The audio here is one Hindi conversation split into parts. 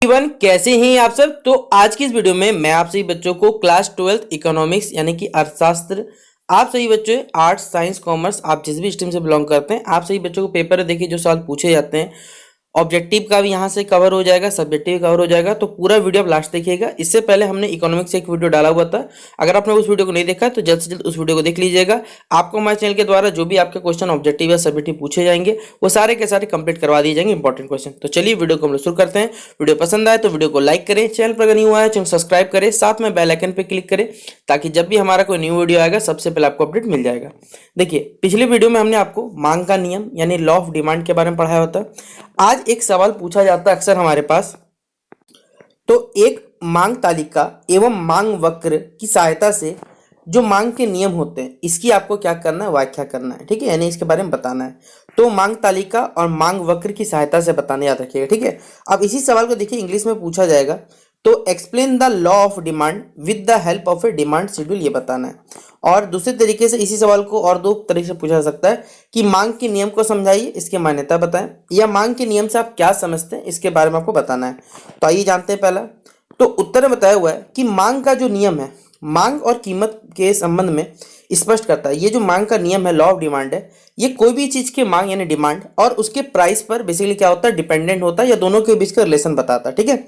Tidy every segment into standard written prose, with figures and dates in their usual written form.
एवरीवन, कैसे हैं आप सब। तो आज की इस वीडियो में मैं आप सभी बच्चों को क्लास 12 इकोनॉमिक्स यानी कि अर्थशास्त्र, आप सभी बच्चों आर्ट्स साइंस कॉमर्स, आप जिस भी स्ट्रीम से बिलोंग करते हैं, आप सभी बच्चों को पेपर देखिए जो सवाल पूछे जाते हैं, ऑब्जेक्टिव का भी यहाँ से कवर हो जाएगा, सब्जेक्टिव कवर हो जाएगा। तो पूरा वीडियो आप लास्ट देखिएगा। इससे पहले हमने इकोनॉमिक्स से एक वीडियो डाला हुआ था, अगर आपने उस वीडियो को नहीं देखा तो जल्द से जल्द उस वीडियो को देख लीजिएगा। आपको हमारे चैनल के द्वारा जो भी आपके क्वेश्चन ऑब्जेक्टिव या सब्जेक्टिव पूछे जाएंगे वो सारे के सारे कंप्लीट करवा दिए जाएंगे, इंपॉर्टेंट क्वेश्चन। तो चलिए वीडियो को हम लोग शुरू करते हैं। वीडियो पसंद आए तो वीडियो को लाइक करें, चैनल पर अगर नहीं हुआ है चैनल सब्सक्राइब करें, साथ में बेल आइकन पर क्लिक करें ताकि जब भी हमारा कोई न्यू वीडियो आएगा सबसे पहले आपको अपडेट मिल जाएगा। देखिए, पिछले वीडियो में हमने आपको मांग का नियम यानी लॉ ऑफ डिमांड के बारे में पढ़ाया होता है। आज एक सवाल पूछा जाता है अक्सर हमारे पास, तो एक मांग तालिका एवं मांग वक्र की सहायता से जो मांग के नियम होते हैं इसकी आपको क्या करना है, व्याख्या करना है। ठीक है, यानी इसके बारे में बताना है। तो मांग तालिका और मांग वक्र की सहायता से बताने याद रखिएगा। ठीक है, अब इसी सवाल को देखिए इंग्लिश में पूछा जाएगा, तो explain the law of demand with the help of a demand schedule, ये बताना है। और दूसरे तरीके से इसी सवाल को और दो तरीके से पूछा जा सकता है कि मांग के नियम को समझाइए, इसकी मान्यता बताएं, या मांग के नियम से आप क्या समझते हैं इसके बारे में आपको बताना है। तो आइए जानते हैं। पहला तो उत्तर में बताया हुआ है कि मांग का जो नियम है मांग और कीमत के संबंध में स्पष्ट करता है। ये जो मांग का नियम है, लॉ ऑफ डिमांड है, ये कोई भी चीज की मांग यानी डिमांड और उसके प्राइस पर बेसिकली क्या होता है, डिपेंडेंट होता है, या दोनों के बीच का रिलेशन बताता है। ठीक है,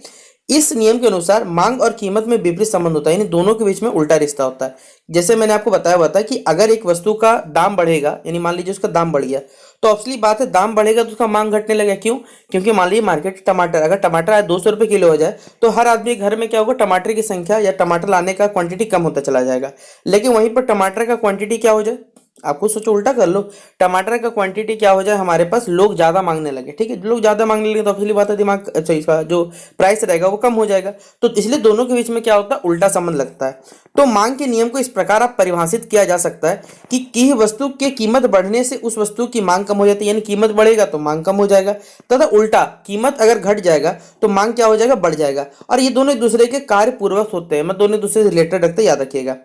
इस नियम के अनुसार मांग और कीमत में विपरीत संबंध होता है, यानी दोनों के बीच में उल्टा रिश्ता होता है। जैसे मैंने आपको बताया हुआ था कि अगर एक वस्तु का दाम बढ़ेगा, यानी मान लीजिए उसका दाम बढ़ गया, तो असली बात है दाम बढ़ेगा तो उसका मांग घटने लगेगा। क्यों? क्योंकि मान लीजिए मार्केट टमाटर, अगर टमाटर आज 200 रुपये किलो हो जाए तो हर आदमी घर में क्या होगा, टमाटर की संख्या या टमाटर लाने का क्वांटिटी कम होता चला जाएगा। लेकिन वहीं पर टमाटर का क्वांटिटी क्या हो जाए, आपको सोचो, उल्टा कर लो, टमाटर का क्वांटिटी क्या हो जाए हमारे पास, लोग ज्यादा मांगने लगे। ठीक है, लोग ज्यादा मांगने लगे तो असली बात है दिमाग, अच्छा, इसका जो प्राइस रहेगा वो कम हो जाएगा। तो इसलिए दोनों के बीच में क्या होता है, उल्टा संबंध लगता है। तो मांग के नियम को इस प्रकार आप परिभाषित किया जा सकता है कि किसी वस्तु की कीमत बढ़ने से उस वस्तु की मांग कम हो जाती है, यानी कीमत बढ़ेगा तो मांग कम हो जाएगा, तथा उल्टा कीमत अगर घट जाएगा तो मांग क्या हो जाएगा, बढ़ जाएगा। और ये दोनों एक दूसरे के कार्य पूर्वक होते हैं, मतलब दोनों एक दूसरे से रिलेटेड रखते हैं, याद रखिएगा।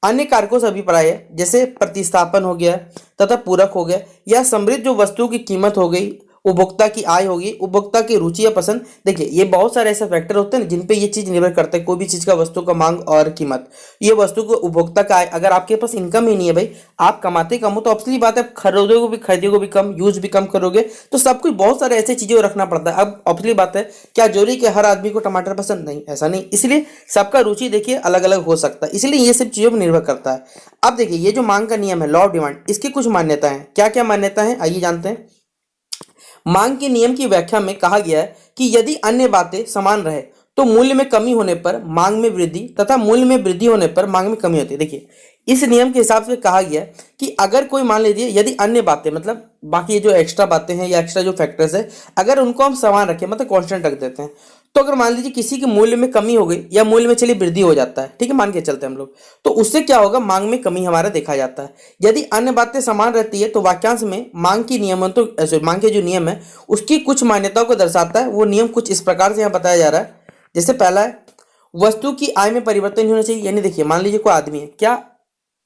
अन्य कारकों से अभिप्राय है, जैसे प्रतिस्थापन हो गया तथा पूरक हो गया, या समृद्ध जो वस्तु की कीमत हो गई, उपभोक्ता की आय होगी, उपभोक्ता की रुचि या पसंद। देखिए, ये बहुत सारे ऐसे फैक्टर होते हैं ना जिन पे ये चीज निर्भर करता है, कोई भी चीज का वस्तु का मांग और कीमत। ये वस्तु को उपभोक्ता का आय, अगर आपके पास इनकम ही नहीं है भाई, आप कमाते कम हो, तो असली बात है खरीदोगे भी, खरीदोगे कम, यूज भी कम करोगे, तो सब कुछ बहुत सारे ऐसी चीजें रखना पड़ता है। अब असली बात है, क्या जरूरी कि हर आदमी को टमाटर पसंद, नहीं, ऐसा नहीं। इसलिए सबका रुचि देखिए अलग अलग हो सकता है, इसलिए ये सब चीजों पर निर्भर करता है। अब देखिए, ये जो मांग का नियम है, लॉ ऑफ डिमांड, इसकी कुछ मान्यता है। क्या क्या मान्यता है, आइए जानते हैं। मांग के नियम की व्याख्या में कहा गया है कि यदि अन्य बातें समान रहे तो मूल्य में कमी होने पर मांग में वृद्धि तथा मूल्य में वृद्धि होने पर मांग में कमी होती है। देखिए, इस नियम के हिसाब से कहा गया है कि अगर कोई, मान लीजिए, यदि अन्य बातें मतलब बाकी जो एक्स्ट्रा बातें हैं या एक्स्ट्रा जो फैक्टर्स है, अगर उनको हम समान रखें, मतलब कांस्टेंट रख देते हैं, तो अगर मान लीजिए किसी के मूल्य में कमी हो गई या मूल्य में चलिए वृद्धि हो जाता है, ठीक है, मान के चलते हैं हम लोग, तो उससे क्या होगा, मांग में कमी हमारा देखा जाता है। यदि अन्य बातें समान रहती है तो वाक्यांश में मांग की नियमन, तो मांग के जो नियम है उसकी कुछ मान्यताओं को दर्शाता है। वो नियम कुछ इस प्रकार से यहाँ बताया जा रहा है। जैसे पहला है, वस्तु की आय में परिवर्तन नहीं होना चाहिए। यानी देखिए, मान लीजिए कोई आदमी है, क्या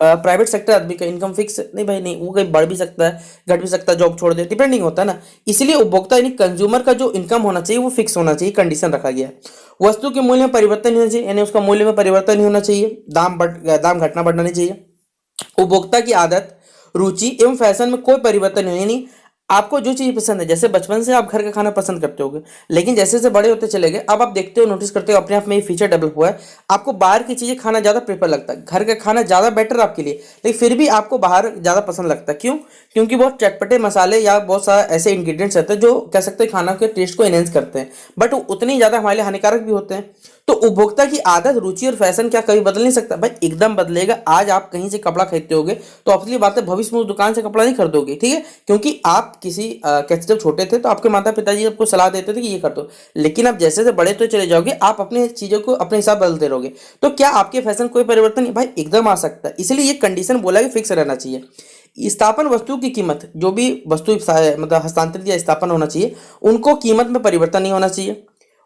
प्राइवेट सेक्टर आदमी का इनकम फिक्स नहीं भाई, नहीं, वो कहीं बढ़ भी सकता है, घट भी सकता है, जॉब छोड़ दे, डिपेंडिंग होता है ना। इसलिए उपभोक्ता यानी कंज्यूमर का जो इनकम होना चाहिए वो फिक्स होना चाहिए, कंडीशन रखा गया है। वस्तु के मूल्य में परिवर्तन नहीं होना चाहिए, यानी उसका मूल्य में परिवर्तन नहीं होना चाहिए, दाम घटना बढ़ना नहीं चाहिए। उपभोक्ता की आदत, रुचि एवं फैशन में कोई परिवर्तन नहीं, यानी आपको जो चीज पसंद है, जैसे बचपन से आप घर का खाना पसंद करते होगे, लेकिन जैसे जैसे बड़े होते चले गए, अब आप देखते हो, नोटिस करते हो, अपने आप में ये फीचर डेवलप हुआ है, आपको बाहर की चीजें खाना ज्यादा प्रेफर लगता है, घर का खाना ज्यादा बेटर आपके लिए, लेकिन फिर भी आपको बाहर ज्यादा पसंद लगता है। क्यों? क्योंकि बहुत चटपटे मसाले या बहुत सारा ऐसे इंग्रेडिएंट्स रहते हैं जो कह सकते हैं खाना के टेस्ट को एनहेंस करते हैं, बट उतने ज्यादा हमारे लिए हानिकारक भी होते हैं। तो उपभोक्ता की आदत, रुचि और फैशन क्या कभी बदल नहीं सकता? भाई एकदम बदलेगा। आज आप कहीं से कपड़ा खरीदते होगे तो असली बात है, भविष्य में उस दुकान से कपड़ा नहीं खरीदोगे, ठीक है, क्योंकि आप किसी कैसे जब छोटे थे तो आपके माता पिताजी आपको सलाह देते थे कि ये कर दो, लेकिन आप जैसे जैसे बड़े तो चले जाओगे, आप अपने चीजों को अपने हिसाब बदलते रहोगे। तो क्या आपके फैशन कोई परिवर्तन नहीं? भाई एकदम आ सकता है। इसलिए ये कंडीशन बोला कि फिक्स रहना चाहिए। स्थापन वस्तु की कीमत, जो भी वस्तु मतलब हस्तांतरित या स्थापन होना चाहिए, उनको कीमत में परिवर्तन नहीं होना चाहिए।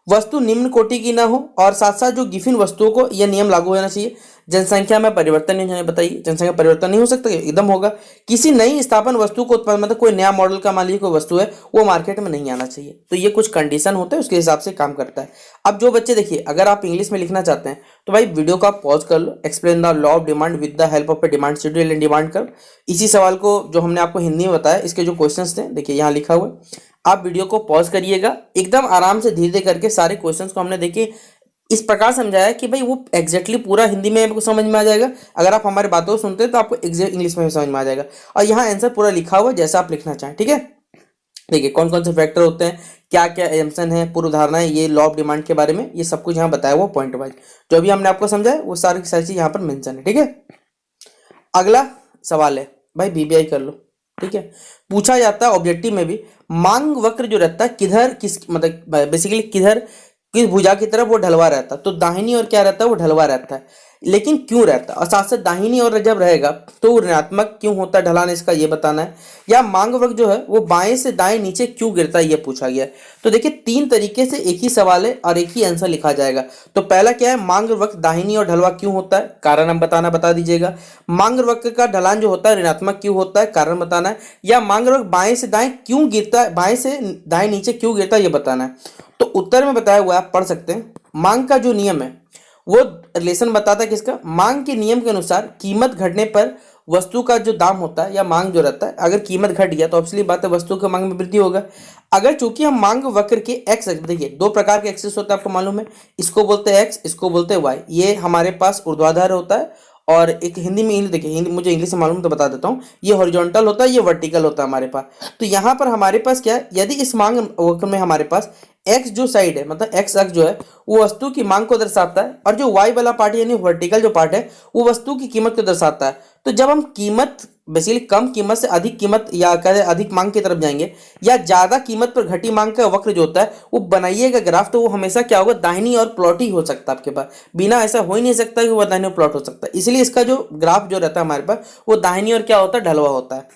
वस्तु निम्न कोटि की ना हो, और साथ साथ जो गिफिन वस्तुओं को यह नियम लागू होना चाहिए। जनसंख्या में परिवर्तन नहीं होना, बताइए जनसंख्या में परिवर्तन नहीं हो सकता, एकदम होगा। किसी नई स्थापन वस्तु को उत्पादन, मतलब कोई नया मॉडल का मान लीजिए कोई वस्तु है, वो मार्केट में नहीं आना चाहिए। तो ये कुछ कंडीशन होते हैं, उसके हिसाब से काम करता है। अब जो बच्चे देखिए, अगर आप इंग्लिश में लिखना चाहते हैं तो भाई वीडियो को आप पॉज कर लो। Explain the law of demand with the help of a demand schedule and demand curve. इसी सवाल को जो हमने आपको हिंदी में बताया, इसके जो क्वेश्चंस थे देखिए यहाँ लिखा हुआ है। आप वीडियो को पॉज करिएगा, एकदम आराम से धीरे धीरे करके सारे क्वेश्चंस को हमने देखिए इस प्रकार समझाया कि भाई वो एग्जैक्टली पूरा हिंदी में आपको समझ में आ जाएगा। अगर आप हमारी बातों को सुनते हैं तो आपको एग्जैक्ट इंग्लिश में भी समझ में आ जाएगा, और यहाँ आंसर पूरा लिखा हुआ है जैसा आप लिखना चाहें। ठीक है, देखिए कौन कौन से फैक्टर होते हैं, क्या क्या एजम्पशन है, पूर्व धारणा है, ये लॉ ऑफ डिमांड के बारे में ये सब कुछ यहाँ बताया हुआ पॉइंट वाइज। जो भी हमने आपको समझाया वो सारी की सारी चीज यहाँ पर मेंशन है। ठीक है, अगला सवाल है भाई, बीबीआई कर लो। ठीक है, पूछा जाता है ऑब्जेक्टिव में भी, मांग वक्र जो रहता है किधर किस मतलब बेसिकली किधर किस भुजा की तरफ वो ढलवा रहता है। तो दाहिनी और क्या रहता है, वो ढलवा रहता है। लेकिन क्यों रहता है, और साथ साथ दाहिनी और जब रहेगा तो वो ऋणात्मक क्यों होता है ढलान, इसका ये बताना है। या मांग वक्र जो है वो बाएं से दाएं नीचे क्यों गिरता है, ये पूछा गया है। तो देखिए तीन तरीके से एक ही सवाल है और एक ही आंसर लिखा जाएगा। तो पहला क्या है, मांग वक्र दाहिनी और ढलवा क्यों होता है, कारण हम बताना बता दीजिएगा। मांग वक्र का ढलान जो होता है ऋणात्मक क्यों होता है, कारण बताना है। या मांग वक्र बाएं से दाएं क्यों गिरता है, बाएं से दाएं नीचे क्यों गिरता है, ये बताना है। तो उत्तर में बताया हुआ आप पढ़ सकते हैं। मांग का जो नियम है वो रिलेशन बताता है किसका, मांग के नियम के अनुसार कीमत घटने पर वस्तु का जो दाम होता है या मांग जो रहता है, अगर कीमत घट गया तो ऑब्वियसली बात है वस्तु की मांग में वृद्धि होगा। अगर चूंकि हम मांग वक्र के एक्स, देखिए दो प्रकार के एक्सिस होता है आपको मालूम है, इसको बोलते हैं एक्स, इसको बोलते हैं वाई। ये हमारे पास ऊर्ध्वाधर होता है, और एक हिंदी में इंग्लिश, देखिए हिंदी मुझे इंग्लिश से मालूम तो बता देता हूँ, ये हॉरिजॉन्टल होता है, ये वर्टिकल होता है हमारे पास। तो यहाँ पर हमारे पास क्या है, यदि इस मांग वक्र में हमारे पास एक्स जो साइड है, मतलब एक्स अक्ष जो है वो वस्तु की मांग को दर्शाता है, और जो वाई वाला पार्ट यानी वर्टिकल जो पार्ट है वो वस्तु की कीमत को दर्शाता है। तो जब हम कीमत बेसिकली कम कीमत से अधिक कीमत या कह अधिक मांग की तरफ जाएंगे, या ज्यादा कीमत पर घटी मांग का वक्र जो होता है वो बनाइएगा ग्राफ, तो वो हमेशा क्या होगा, दाहिनी और प्लॉट ही हो सकता है आपके पास, बिना ऐसा हो ही नहीं सकता कि वो दाहिनी और प्लॉट हो सकता है। इसलिए इसका जो ग्राफ जो रहता है हमारे पास वो दाहिनी और क्या होता है, ढलवा होता है।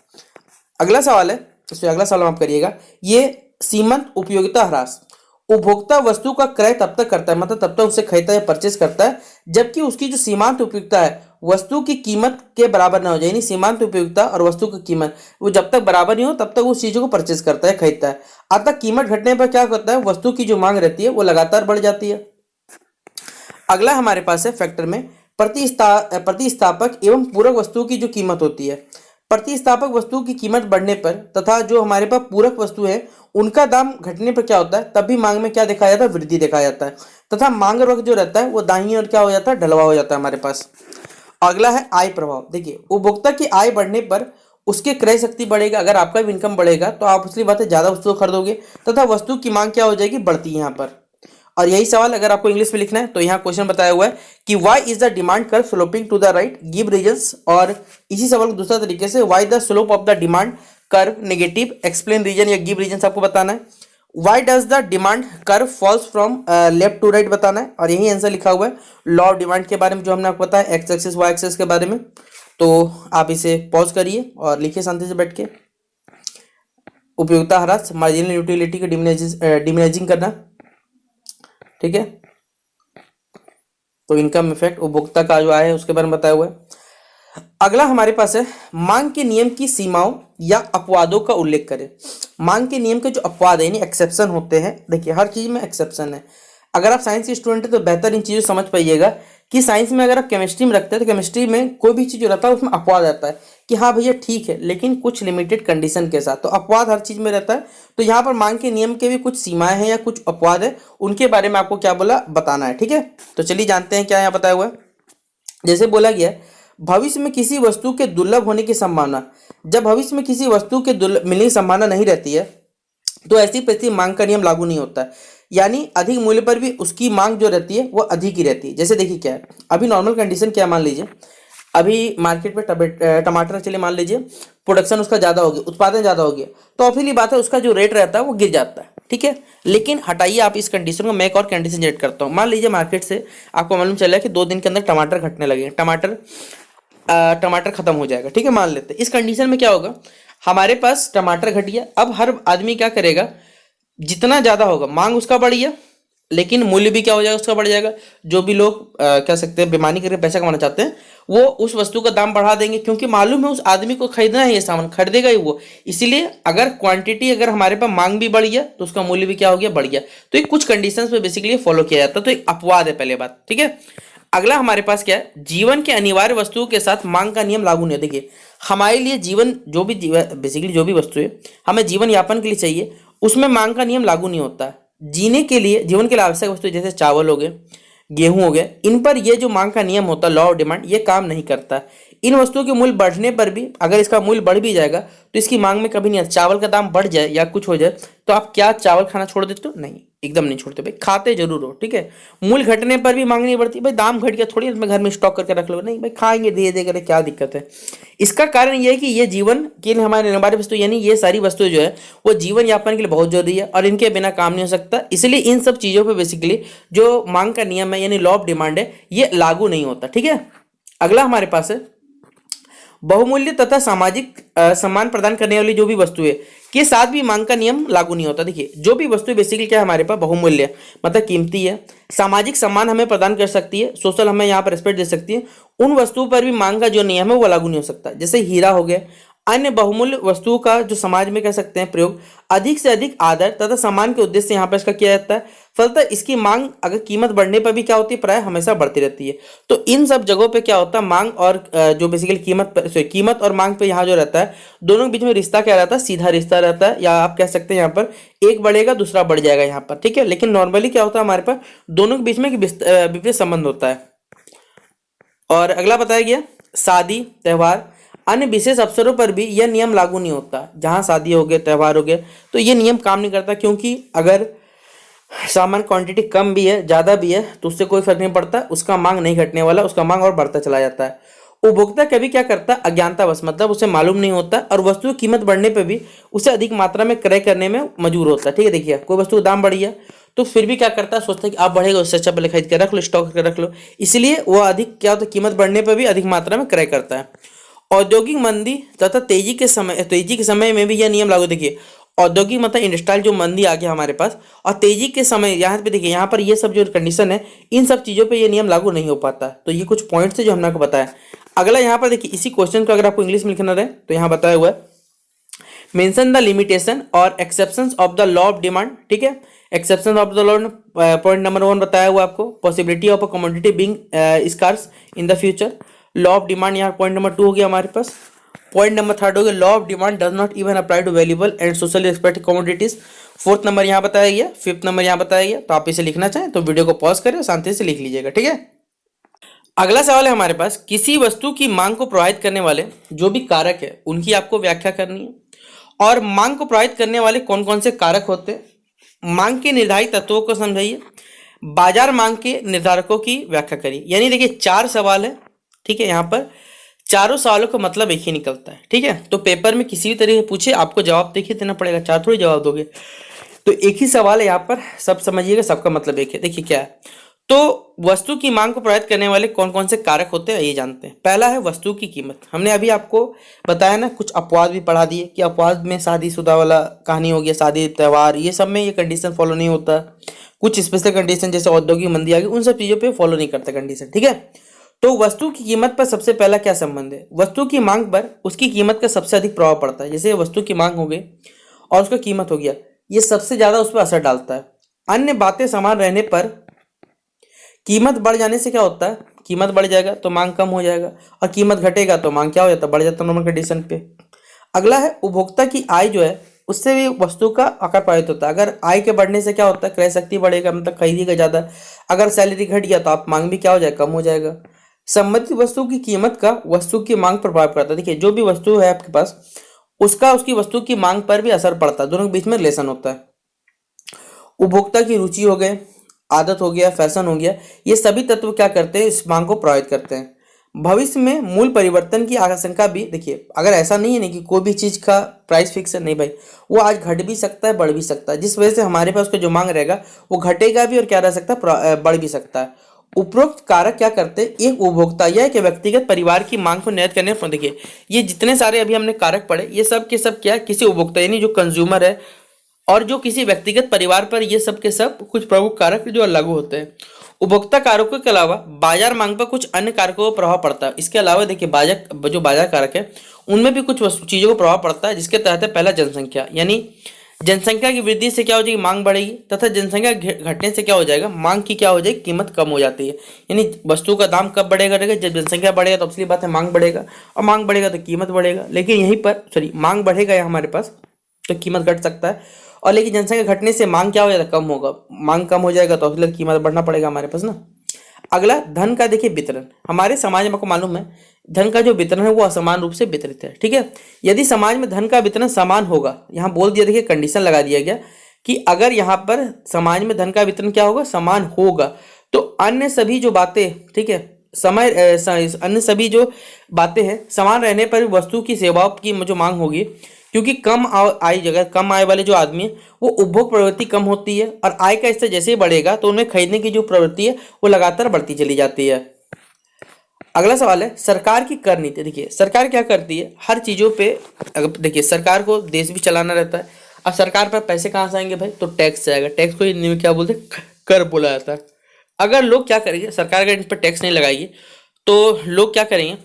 अगला सवाल है, इसमें अगला सवाल आप करिएगा, ये सीमंत उपयोगिता ह्रास। उपभोक्ता वस्तु का क्रय तब तक करता है, मतलब तब तक उसे खरीदता है या परचेज करता है जबकि उसकी जो सीमांत उपयोगिता है वस्तु की कीमत के बराबर ना हो जाए। यानी सीमांत उपयोगिता और वस्तु की कीमत वो जब तक बराबर नहीं हो तब तक उस चीजों को परचेज करता है, खरीदता है। अतः कीमत घटने पर क्या करता है, वस्तु की जो मांग रहती है वो लगातार बढ़ जाती है। अगला हमारे पास है फैक्टर में प्रतिस्थापक एवं पूरक वस्तुओं की जो कीमत होती है। प्रतिस्थापक वस्तु की कीमत बढ़ने पर तथा जो हमारे पास पूरक वस्तु है उनका दाम घटने पर क्या होता है, तब भी मांग में क्या देखा जाता है, वृद्धि देखा जाता है, तथा मांग वक्र जो रहता है वो दाहिनी और क्या हो जाता है, ढलवा हो जाता है हमारे पास। अगला है आय प्रभाव। देखिए उपभोक्ता की आय बढ़ने पर उसके क्रय शक्ति बढ़ेगा, अगर आपका भी इनकम बढ़ेगा तो आप उसकी बात है ज्यादा वस्तु खरीदोगे, तथा वस्तु की मांग क्या हो जाएगी, बढ़ती है यहाँ पर। और यही सवाल अगर आपको इंग्लिश में लिखना है तो यहाँ क्वेश्चन बताया हुआ है कि why is the demand curve sloping to the right, give reasons. और इसी सवाल को दूसरा तरीके से, why the slope of the demand curve negative, explain reason या गिव रीजंस आपको बताना है। Why does the demand curve falls from left to right बताना है, और यही आंसर लिखा हुआ है लॉ ऑफ डिमांड के बारे में जो हमने आपको बताया, एक्स एक्सिस वाई एक्सिस के बारे में। तो आप इसे पॉज करिए और लिखिए शांति से बैठ के। उपयोगिता ह्रास, मार्जिनल यूटिलिटी की डिमिनिजिंग करना, ठीक है। तो इनकम इफेक्ट उपभोक्ता का जो आय है उसके बारे में बताया हुआ है। अगला हमारे पास है मांग के नियम की सीमाओं या अपवादों का उल्लेख करें। मांग के नियम के जो अपवाद है यानी एक्सेप्शन होते हैं, देखिए हर चीज में एक्सेप्शन है। अगर आप साइंस के स्टूडेंट हैं तो बेहतर इन चीज़ों समझ पाइएगा कि साइंस में अगर आप केमिस्ट्री में रखते हैं तो केमिस्ट्री में कोई भी चीज़ जो रहता है उसमें अपवाद रहता है कि हाँ भैया ठीक है, लेकिन कुछ लिमिटेड कंडीशन के साथ। तो अपवाद हर चीज़ में रहता है। तो यहाँ पर मांग के नियम के भी कुछ सीमाएं हैं या कुछ अपवाद है, उनके बारे में आपको क्या बोला बताना है, ठीक है। तो चलिए जानते हैं क्या यहाँ बताया हुआ है। जैसे बोला गया भविष्य में किसी वस्तु के दुर्लभ होने की संभावना, जब भविष्य में किसी वस्तु के मिलने की संभावना नहीं रहती है तो ऐसी परिस्थिति मांग का नियम लागू नहीं होता है, यानी अधिक मूल्य पर भी उसकी मांग जो रहती है वो अधिक ही रहती है। जैसे देखिए क्या है, अभी नॉर्मल कंडीशन क्या मान लीजिए, अभी मार्केट में टमाटर चलिए मान लीजिए प्रोडक्शन उसका ज़्यादा हो गया, उत्पादन ज़्यादा हो गया, तो ऑब्वियसली बात है उसका जो रेट रहता है वो गिर जाता है, ठीक है। लेकिन हटाइए आप इस कंडीशन को, मैं एक और कंडीशन जनरेट करता हूँ। मान लीजिए मार्केट से आपको मालूम चला कि 2 दिन के अंदर टमाटर घटने लगे, टमाटर खत्म हो जाएगा, ठीक है, मान लेते हैं। इस कंडीशन में क्या होगा, हमारे पास टमाटर घट गया, अब हर आदमी क्या करेगा, जितना ज़्यादा होगा मांग उसका बढ़ गया, लेकिन मूल्य भी क्या हो जाएगा, उसका बढ़ जाएगा। जो भी लोग कह सकते हैं बेईमानी करके पैसा कमाना चाहते हैं, वो उस वस्तु का दाम बढ़ा देंगे, क्योंकि मालूम है उस आदमी को खरीदना है, ये सामान खरीदेगा ही वो। इसीलिए अगर क्वांटिटी, अगर हमारे पास मांग भी बढ़ गया तो उसका मूल्य भी क्या हो गया, बढ़ गया। तो ये कुछ कंडीशंस पे बेसिकली फॉलो किया जाता है। तो एक अपवाद है पहले बात, ठीक है। अगला हमारे पास क्या है, जीवन के अनिवार्य वस्तुओं के साथ मांग का नियम लागू नहीं है। देखिए हमारे लिए जीवन, जो भी बेसिकली जो भी वस्तु है हमें जीवन यापन के लिए चाहिए, उसमें मांग का नियम लागू नहीं होता है। जीने के लिए, जीवन के लिए आवश्यक वस्तु जैसे चावल हो गए, गेहूं हो गए, इन पर ये जो मांग का नियम होता है, लॉ ऑफ डिमांड, ये काम नहीं करता। इन वस्तुओं के मूल्य बढ़ने पर भी, अगर इसका मूल्य बढ़ भी जाएगा तो इसकी मांग में कभी नहीं आता। चावल का दाम बढ़ जाए या कुछ हो जाए तो आप क्या चावल खाना छोड़ देते हो? नहीं, एकदम नहीं छोड़ते भाई, खाते जरूर हो, ठीक है। मूल्य घटने पर भी मांग नहीं बढ़ती भाई, दाम घट गया थोड़ी मैं घर में स्टॉक करके रख लो, नहीं भाई, खाएंगे धीरे धीरे करके, क्या दिक्कत है। इसका कारण यह है कि ये जीवन के लिए हमारे अनिवार्य वस्तु, यानी ये सारी वस्तुएं जो है वो जीवन यापन के लिए बहुत जरूरी है और इनके बिना काम नहीं हो सकता। इसलिए इन सब चीजों पर बेसिकली जो मांग का नियम है यानी लॉ ऑफ डिमांड है, ये लागू नहीं होता, ठीक है। अगला हमारे पास है बहुमूल्य तथा सामाजिक सम्मान प्रदान करने वाली जो भी वस्तुएं के साथ भी मांग का नियम लागू नहीं होता। देखिए जो भी वस्तु बेसिकली क्या है हमारे पास, बहुमूल्य मतलब कीमती है, सामाजिक सम्मान हमें प्रदान कर सकती है, सोशल हमें यहाँ पर रिस्पेक्ट दे सकती है, उन वस्तुओं पर भी मांग का जो नियम है वो लागू नहीं हो सकता। जैसे हीरा हो गया, अन्य बहुमूल्य वस्तुओं का जो समाज में कह सकते हैं प्रयोग अधिक से अधिक आदर तथा सम्मान के उद्देश्य से यहाँ पर इसका किया जाता है। फलतः इसकी मांग अगर कीमत बढ़ने पर भी क्या होती है, प्राय हमेशा बढ़ती रहती है। तो इन सब जगहों पे क्या होता है, मांग और जो बेसिकली कीमत और मांग पे यहाँ जो रहता है, दोनों के बीच में रिश्ता क्या रहता है, सीधा रिश्ता रहता है, या आप कह सकते हैं यहाँ पर एक बढ़ेगा दूसरा बढ़ जाएगा यहाँ पर, ठीक है। लेकिन नॉर्मली क्या होता है हमारे पास दोनों के बीच में विपरीत संबंध होता है। और अगला बताया गया शादी त्योहार अन्य विशेष अवसरों पर भी यह नियम लागू नहीं होता। जहां शादी हो गए, त्यौहार हो गए, तो ये नियम काम नहीं करता, क्योंकि अगर सामान क्वांटिटी कम भी है ज़्यादा भी है तो उससे कोई फर्क नहीं पड़ता, उसका मांग नहीं घटने वाला, उसका मांग और बढ़ता चला जाता है। उपभोक्ता कभी क्या करता है, अज्ञानतावश मतलब उसे मालूम नहीं होता और वस्तु की कीमत बढ़ने पर भी उसे अधिक मात्रा में क्रय करने में मजबूर होता है, ठीक है। देखिए कोई वस्तु का दाम बढ़ गया तो फिर भी क्या करता है, सोचता है कि आप बढ़ेगा उससे अच्छा पहले खरीद के रख लो, स्टॉक करके रख लो, इसलिए वो अधिक क्या होता है, कीमत बढ़ने पर भी अधिक मात्रा में क्रय करता है। औद्योगिक मंदी तथा तेजी के समय में भी यह नियम लागू। देखिए औद्योगिक मतलब इंडस्ट्रियल जो मंदी आ गया हमारे पास, और तेजी के समय यहाँ पे देखिए यहाँ पर ये सब जो कंडीशन है, इन सब चीज़ों पे ये नियम लागू नहीं हो पाता। तो ये कुछ पॉइंट्स है जो हमने आपको बताया। अगला यहाँ पर देखिए इसी क्वेश्चन को अगर आपको इंग्लिश में लिखना रहे तो यहाँ बताया हुआ है मेंशन द लिमिटेशन और exceptions of the law of demand, ठीक है। Exception of the law, point number 1 बताया हुआ आपको, possibility of a commodity being scarce in the future. Law of demand यहाँ पॉइंट नंबर 2 हो गया हमारे पास। पॉइंट नंबर 3 हो गया law of demand does not even apply to valuable and socially expected commodities. 4th number यहाँ बताया गया, 5th नंबर यहाँ बताया गया। तो आप इसे लिखना चाहें तो वीडियो को पॉज करें, शांति से लिख लीजिएगा, ठीक है। अगला सवाल है हमारे पास, किसी वस्तु की मांग को प्रभावित करने वाले जो भी कारक है उनकी आपको व्याख्या करनी है, और मांग को प्रभावित करने वाले कौन कौन से कारक होते हैं, मांग के निर्धारित तत्वों को समझाइए, बाजार मांग के निर्धारकों की व्याख्या करिए। यानी देखिए 4 सवाल है, ठीक है। यहाँ पर चारों सवालों का मतलब एक ही निकलता है, ठीक है। तो पेपर में किसी भी तरीके से पूछे आपको जवाब देखिए देना पड़ेगा, 4 थोड़ी जवाब दोगे। तो एक ही सवाल है यहाँ पर, सब समझिएगा, सबका मतलब एक है। देखिए क्या है, तो वस्तु की मांग को प्रभावित करने वाले कौन कौन से कारक होते हैं ये जानते हैं। पहला है वस्तु की कीमत। हमने अभी आपको बताया ना, कुछ अपवाद भी पढ़ा दिए कि अपवाद में शादीशुदा वाला कहानी हो गया, शादी त्यौहार, ये सब में ये कंडीशन फॉलो नहीं होता। कुछ स्पेशल कंडीशन जैसे औद्योगिक मंदी आ गई, उन सब चीज़ों पे फॉलो नहीं करता कंडीशन, ठीक है। तो वस्तु की कीमत पर सबसे पहला क्या संबंध है, वस्तु की मांग पर उसकी कीमत का सबसे अधिक प्रभाव पड़ता है। जैसे वस्तु की मांग हो गई और उसका कीमत हो गया, ये सबसे ज़्यादा उस पर असर डालता है। अन्य बातें समान रहने पर कीमत बढ़ जाने से क्या होता है, कीमत बढ़ जाएगा तो मांग कम हो जाएगा, और कीमत घटेगा तो मांग क्या हो जाता है, बढ़ जाता है नॉर्मल कंडीशन पे। अगला है उपभोक्ता की आय जो है उससे भी वस्तु का आकार प्रभावित होता है। अगर आय के बढ़ने से क्या होता है, क्रय शक्ति बढ़ेगा, मतलब खरीदेगा ज़्यादा। अगर सैलरी घट गया तो आप मांग भी क्या हो जाएगा, कम हो जाएगा। संबंधित वस्तु की कीमत का वस्तु की मांग पर प्रभाव पड़ता है। देखिए जो भी वस्तु है आपके पास उसका उसकी वस्तु की मांग पर भी असर पड़ता है, दोनों के बीच में रिलेशन होता है। उपभोक्ता की रुचि हो गए, आदत हो गया, फैशन हो गया, ये सभी तत्व क्या करते हैं, इस मांग को प्रभावित करते हैं। भविष्य में मूल परिवर्तन की आशंका भी, देखिए अगर ऐसा नहीं है ना कि कोई भी चीज़ का प्राइस फिक्स है, नहीं भाई, वो आज घट भी सकता है बढ़ भी सकता है। जिस वजह से हमारे पास उसका जो मांग रहेगा वो घटेगा भी और क्या रह सकता है, बढ़ भी सकता है। उपरोक्त कारक क्या करते हैं, एक उपभोक्ता या एक व्यक्तिगत परिवार की मांग को निर्धारित करने पर, देखिए ये जितने सारे अभी हमने कारक पढ़े ये सब के सब क्या है, किसी उपभोक्ता यानी जो कंज्यूमर है और जो किसी व्यक्तिगत परिवार पर ये सब के सब कुछ प्रमुख कारक जो लागू होते हैं। उपभोक्ता कारकों के अलावा बाजार मांग पर कुछ अन्य कारकों का प्रभाव पड़ता है। इसके अलावा देखिए बाजार कारक है उनमें भी कुछ चीजों का प्रभाव पड़ता है, जिसके तहत है पहला जनसंख्या, यानी जनसंख्या की वृद्धि से क्या हो जाएगी, मांग बढ़ेगी, तथा जनसंख्या घटने से क्या हो जाएगा, मांग की क्या हो जाएगी, कीमत कम हो जाती है। यानी वस्तु का दाम कब बढ़ेगा, जब जनसंख्या बढ़ेगा तो असली बात है मांग बढ़ेगा, और मांग बढ़ेगा तो कीमत बढ़ेगा। लेकिन यहीं पर मांग बढ़ेगा या हमारे पास तो कीमत घट सकता है, और लेकिन जनसंख्या घटने से मांग क्या हो जाएगा, कम होगा। मांग कम हो जाएगा तो असली कीमत बढ़ना पड़ेगा हमारे पास ना। अगला धन का देखिए वितरण। हमारे समाज में आपको मालूम है धन का जो वितरण है वो असमान रूप से वितरित है, ठीक है। यदि समाज में धन का वितरण समान होगा, यहाँ बोल दिया, देखिए कंडीशन लगा दिया गया कि अगर यहाँ पर समाज में धन का वितरण क्या होगा, समान होगा, तो अन्य सभी जो बातें, ठीक है, अन्य सभी जो बातें हैं समान रहने पर वस्तु की सेवाओं की जो मांग होगी, क्योंकि कम आय वाले जो आदमी है वो उपभोग प्रवृत्ति कम होती है, और आय का स्तर जैसे ही बढ़ेगा तो उन्हें खरीदने की जो प्रवृत्ति है वो लगातार बढ़ती चली जाती है। अगला सवाल है सरकार की कर नीति। देखिए सरकार क्या करती है, हर चीजों पे, देखिए सरकार को देश भी चलाना रहता है। अब सरकार पर पैसे कहाँ से आएंगे भाई, तो टैक्स से आएगा। टैक्स को हिंदी में क्या बोलते हैं, कर बोला जाता है। अगर लोग क्या करेंगे, सरकार अगर इन पर टैक्स नहीं लगाएगी तो लोग क्या करेंगे,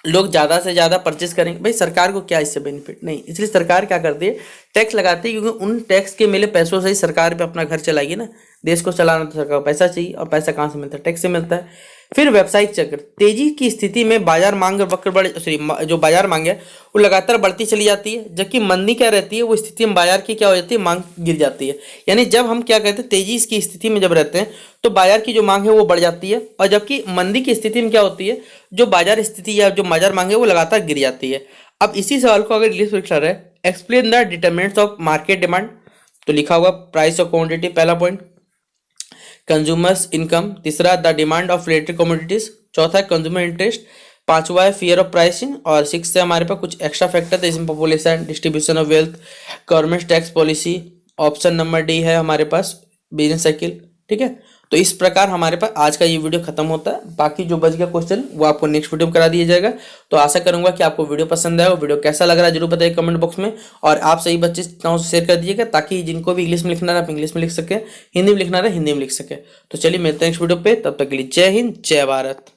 लोग ज़्यादा से ज़्यादा परचेस करेंगे। भाई सरकार को क्या इससे बेनिफिट नहीं, इसलिए सरकार क्या करती है, टैक्स लगाती है, क्योंकि उन टैक्स के मिले पैसों से ही सरकार पे अपना घर चलाएगी ना। देश को चलाना तो सरकार को पैसा चाहिए, और पैसा कहाँ से मिलता है, टैक्स से मिलता है। फिर व्यावसायिक चक्र। तेजी की स्थिति में बाजार मांग वक्र जो बाजार मांग है वो लगातार बढ़ती चली जाती है, जबकि मंदी क्या रहती है, वो स्थिति में बाजार की क्या हो जाती है, मांग गिर जाती है। यानी जब हम क्या कहते हैं, तेजी की स्थिति में जब रहते हैं तो बाजार की जो मांग है वो बढ़ जाती है, और जबकि मंदी की स्थिति में क्या होती है, जो बाजार स्थिति या जो बाजार मांग है वो लगातार गिर जाती है। अब इसी सवाल को अगर इंग्लिश में लिखा रहा है, explain the determinants of market demand, तो लिखा होगा प्राइस ऑफ क्वांटिटी, पहला पॉइंट। कंज्यूमर्स इनकम, तीसरा the demand of related commodities, चौथा है कंज्यूमर इंटरेस्ट, पांचवा है फियर ऑफ प्राइसिंग, और सिक्स है हमारे पास कुछ एक्स्ट्रा फैक्टर जैसे population, distribution of wealth, government tax policy. Option number D है हमारे पास बिजनेस साइकिल, ठीक है। तो इस प्रकार हमारे पास आज का ये वीडियो खत्म होता है। बाकी जो बच गया क्वेश्चन वो आपको नेक्स्ट वीडियो में करा दिया जाएगा। तो आशा करूंगा कि आपको वीडियो पसंद आया हो। वीडियो कैसा लग रहा है जरूर बताइए कमेंट बॉक्स में, और आप सही बच्चे से शेयर कर दीजिएगा, ताकि जिनको भी इंग्लिश में लिखना रहा इंग्लिश में लिख सके, हिंदी में लिखना रहा हिंदी में लिख सके। तो चलिए मिलते हैं नेक्स्ट वीडियो पे, तब तक के लिए जय हिंद जय भारत।